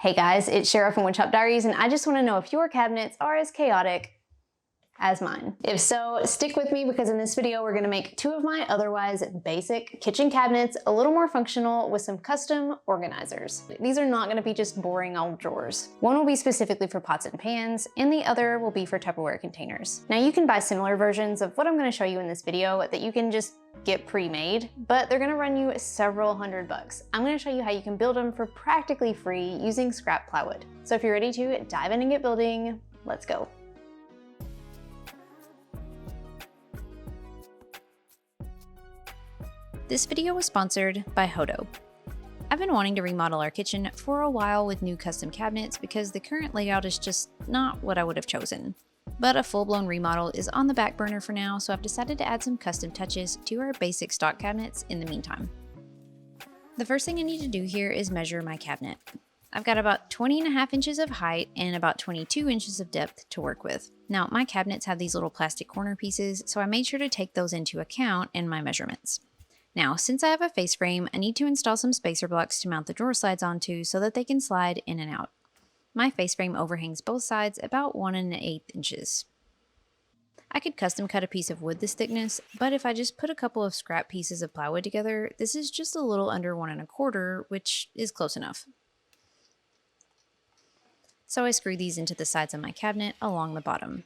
Hey guys, it's Shara from Woodshop Diaries, and I just want to know if your cabinets are as chaotic as mine. If so, stick with me because in this video we're going to make two of my otherwise basic kitchen cabinets a little more functional with some custom organizers. These are not going to be just boring old drawers. One will be specifically for pots and pans, and the other will be for Tupperware containers. Now you can buy similar versions of what I'm going to show you in this video that you can just get pre-made, but they're gonna run you several $100. I'm gonna show you how you can build them for practically free using scrap plywood. So if you're ready to dive in and get building, let's go. This video was sponsored by Hodo. I've been wanting to remodel our kitchen for a while with new custom cabinets because the current layout is just not what I would have chosen. But a full-blown remodel is on the back burner for now, so I've decided to add some custom touches to our basic stock cabinets in the meantime. The first thing I need to do here is measure my cabinet. I've got about 20.5 inches of height and about 22 inches of depth to work with. Now, my cabinets have these little plastic corner pieces, so I made sure to take those into account in my measurements. Now, since I have a face frame, I need to install some spacer blocks to mount the drawer slides onto so that they can slide in and out. My face frame overhangs both sides about 1 1/8 inches. I could custom cut a piece of wood this thickness, but if I just put a couple of scrap pieces of plywood together, this is just a little under 1 1/4, which is close enough. So I screw these into the sides of my cabinet along the bottom.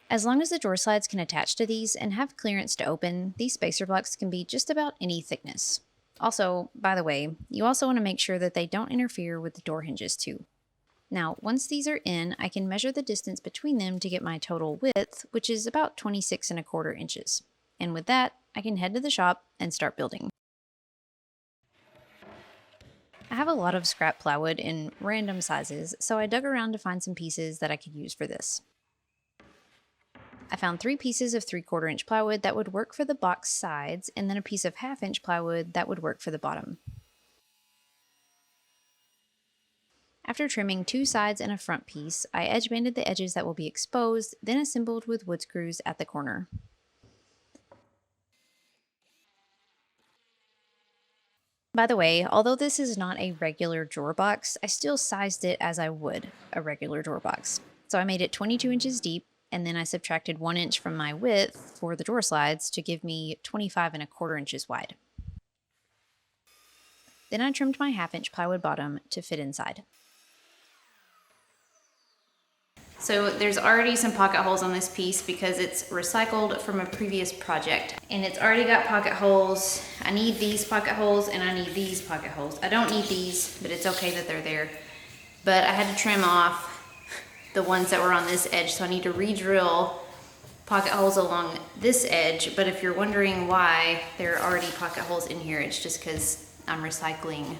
As long as the drawer slides can attach to these and have clearance to open, these spacer blocks can be just about any thickness. Also, by the way, you also want to make sure that they don't interfere with the door hinges too. Now, once these are in, I can measure the distance between them to get my total width, which is about 26 1/4 inches. And with that, I can head to the shop and start building. I have a lot of scrap plywood in random sizes, so I dug around to find some pieces that I could use for this. I found 3 pieces of 3/4 inch plywood that would work for the box sides, and then a piece of 1/2 inch plywood that would work for the bottom. After trimming 2 sides and a front piece, I edge banded the edges that will be exposed, then assembled with wood screws at the corner. By the way, although this is not a regular drawer box, I still sized it as I would a regular drawer box. So I made it 22 inches deep, and then I subtracted 1 inch from my width for the drawer slides to give me 25 1/4 inches wide. Then I trimmed my 1/2 inch plywood bottom to fit inside. So there's already some pocket holes on this piece because it's recycled from a previous project. And it's already got pocket holes. I need these pocket holes and I need these pocket holes. I don't need these, but it's okay that they're there. But I had to trim off the ones that were on this edge, so I need to re-drill pocket holes along this edge. But if you're wondering why there are already pocket holes in here, it's just because I'm recycling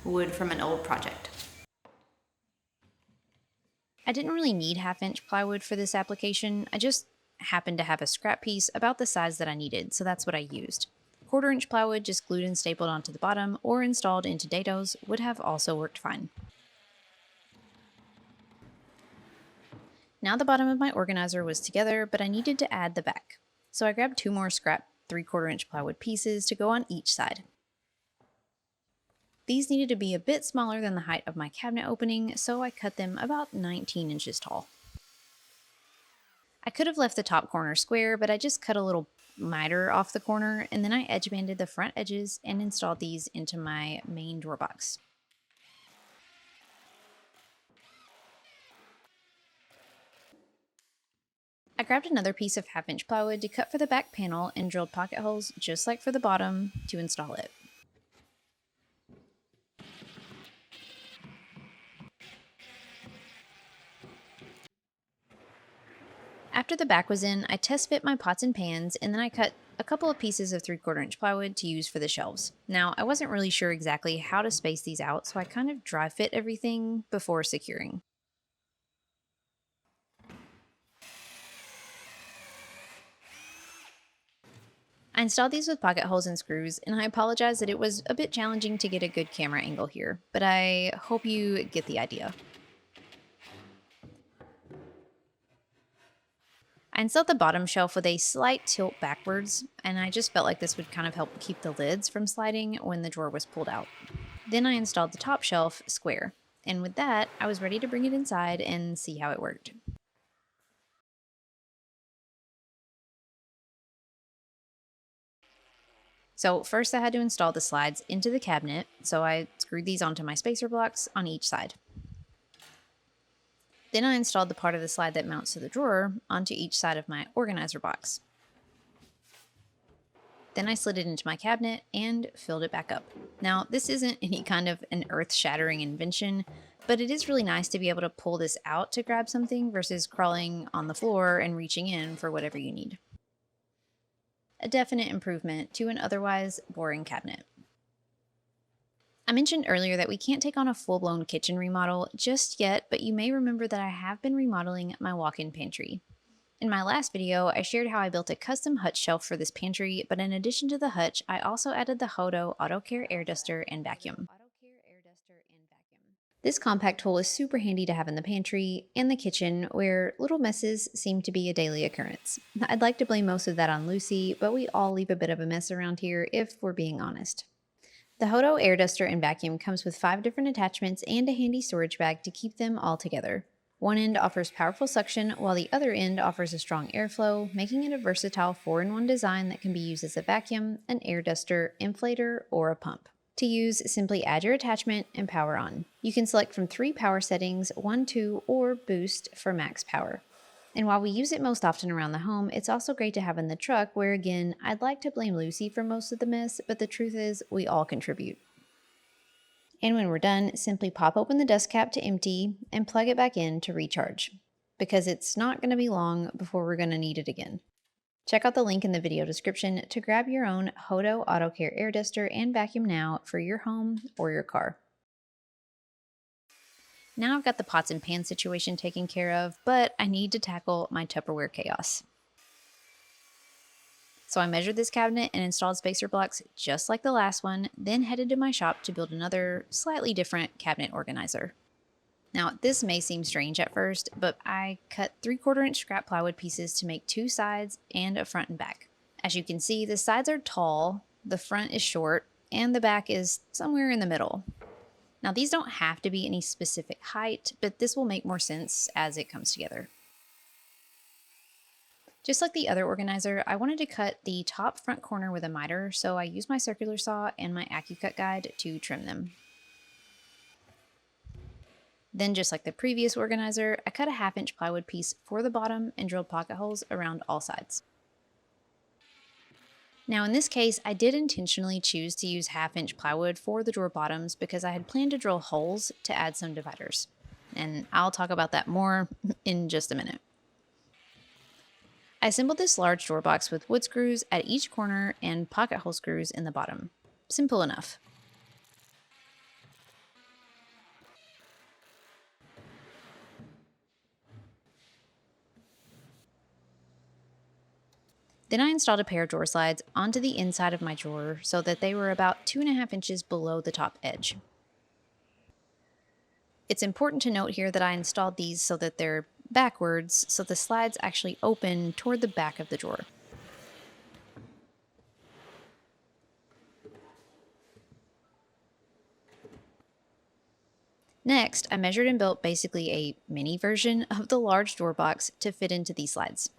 wood from an old project. I didn't really need 1/2 inch plywood for this application. I just happened to have a scrap piece about the size that I needed, so that's what I used. 1/4 inch plywood just glued and stapled onto the bottom or installed into dados would have also worked fine. Now the bottom of my organizer was together, but I needed to add the back. So I grabbed 2 more scrap 3/4 inch plywood pieces to go on each side. These needed to be a bit smaller than the height of my cabinet opening, so I cut them about 19 inches tall. I could have left the top corner square, but I just cut a little miter off the corner, and then I edge banded the front edges and installed these into my main drawer box. I grabbed another piece of 1/2 inch plywood to cut for the back panel and drilled pocket holes just like for the bottom to install it. After the back was in, I test fit my pots and pans, and then I cut a couple of pieces of 3/4 inch plywood to use for the shelves. Now, I wasn't really sure exactly how to space these out, so I kind of dry fit everything before securing. I installed these with pocket holes and screws, and I apologize that it was a bit challenging to get a good camera angle here, but I hope you get the idea. I installed the bottom shelf with a slight tilt backwards, and I just felt like this would kind of help keep the lids from sliding when the drawer was pulled out. Then I installed the top shelf square, and with that, I was ready to bring it inside and see how it worked. So first I had to install the slides into the cabinet, so I screwed these onto my spacer blocks on each side. Then I installed the part of the slide that mounts to the drawer onto each side of my organizer box. Then I slid it into my cabinet and filled it back up. Now, this isn't any kind of an earth-shattering invention, but it is really nice to be able to pull this out to grab something versus crawling on the floor and reaching in for whatever you need. A definite improvement to an otherwise boring cabinet. I mentioned earlier that we can't take on a full-blown kitchen remodel just yet, but you may remember that I have been remodeling my walk-in pantry. In my last video, I shared how I built a custom hutch shelf for this pantry, but in addition to the hutch, I also added the Hodo Auto Care air duster and vacuum. This compact tool is super handy to have in the pantry and the kitchen, where little messes seem to be a daily occurrence. I'd like to blame most of that on Lucy, but we all leave a bit of a mess around here if we're being honest. The Hodo air duster and vacuum comes with 5 different attachments and a handy storage bag to keep them all together. One end offers powerful suction, while the other end offers a strong airflow, making it a versatile 4-in-1 design that can be used as a vacuum, an air duster, inflator, or a pump. To use, simply add your attachment and power on. You can select from 3 power settings, 1, 2, or boost for max power. And while we use it most often around the home, it's also great to have in the truck where, again, I'd like to blame Lucy for most of the mess, but the truth is we all contribute. And when we're done, simply pop open the dust cap to empty and plug it back in to recharge, because it's not going to be long before we're going to need it again. Check out the link in the video description to grab your own Hodo Auto Care air duster and vacuum now for your home or your car. Now I've got the pots and pans situation taken care of, but I need to tackle my Tupperware chaos. So I measured this cabinet and installed spacer blocks just like the last one, then headed to my shop to build another slightly different cabinet organizer. Now, this may seem strange at first, but I cut 3/4 inch scrap plywood pieces to make 2 sides and a front and back. As you can see, the sides are tall, the front is short, and the back is somewhere in the middle. Now, these don't have to be any specific height, but this will make more sense as it comes together. Just like the other organizer, I wanted to cut the top front corner with a miter, so I used my circular saw and my AccuCut guide to trim them. Then, just like the previous organizer, I cut a 1/2 inch plywood piece for the bottom and drilled pocket holes around all sides. Now in this case, I did intentionally choose to use 1/2 inch plywood for the drawer bottoms because I had planned to drill holes to add some dividers. And I'll talk about that more in just a minute. I assembled this large drawer box with wood screws at each corner and pocket hole screws in the bottom. Simple enough. Then I installed a pair of drawer slides onto the inside of my drawer so that they were about 2.5 inches below the top edge. It's important to note here that I installed these so that they're backwards, so the slides actually open toward the back of the drawer. Next, I measured and built basically a mini version of the large drawer box to fit into these slides.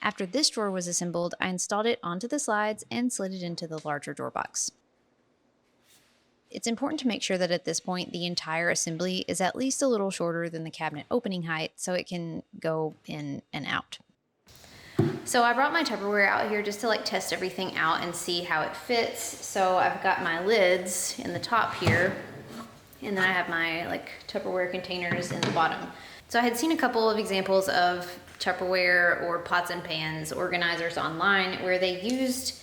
After this drawer was assembled, I installed it onto the slides and slid it into the larger drawer box. It's important to make sure that at this point the entire assembly is at least a little shorter than the cabinet opening height so it can go in and out. So I brought my Tupperware out here just to test everything out and see how it fits. So I've got my lids in the top here, and then I have my Tupperware containers in the bottom. So I had seen a couple of examples of Tupperware or pots and pans organizers online where they used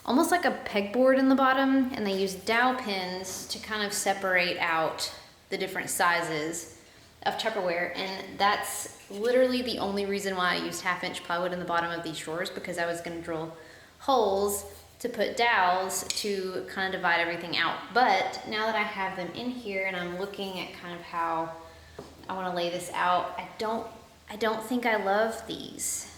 almost like a pegboard in the bottom, and they used dowel pins to kind of separate out the different sizes of Tupperware. And that's literally the only reason why I used 1/2 inch plywood in the bottom of these drawers, because I was going to drill holes to put dowels to kind of divide everything out. But now that I have them in here and I'm looking at kind of how I want to lay this out, I don't think I love these.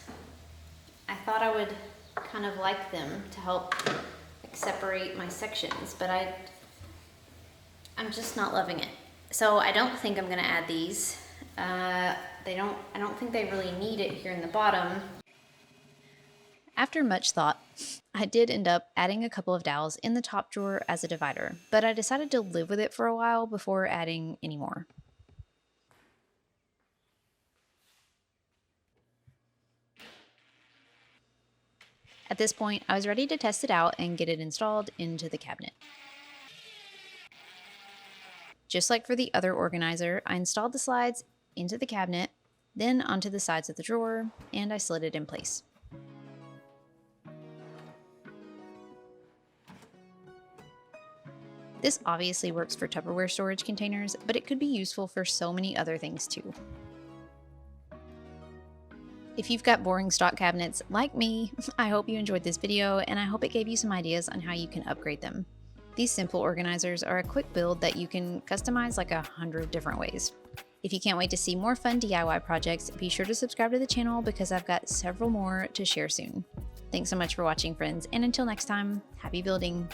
I thought I would kind of like them to help like separate my sections, but I'm just not loving it. So I don't think I'm gonna add these. I don't think they really need it here in the bottom. After much thought, I did end up adding a couple of dowels in the top drawer as a divider, but I decided to live with it for a while before adding any more. At this point, I was ready to test it out and get it installed into the cabinet. Just like for the other organizer, I installed the slides into the cabinet, then onto the sides of the drawer, and I slid it in place. This obviously works for Tupperware storage containers, but it could be useful for so many other things too. If you've got boring stock cabinets like me, I hope you enjoyed this video and I hope it gave you some ideas on how you can upgrade them. These simple organizers are a quick build that you can customize like 100 different ways. If you can't wait to see more fun DIY projects, be sure to subscribe to the channel because I've got several more to share soon. Thanks so much for watching, friends, and until next time, happy building!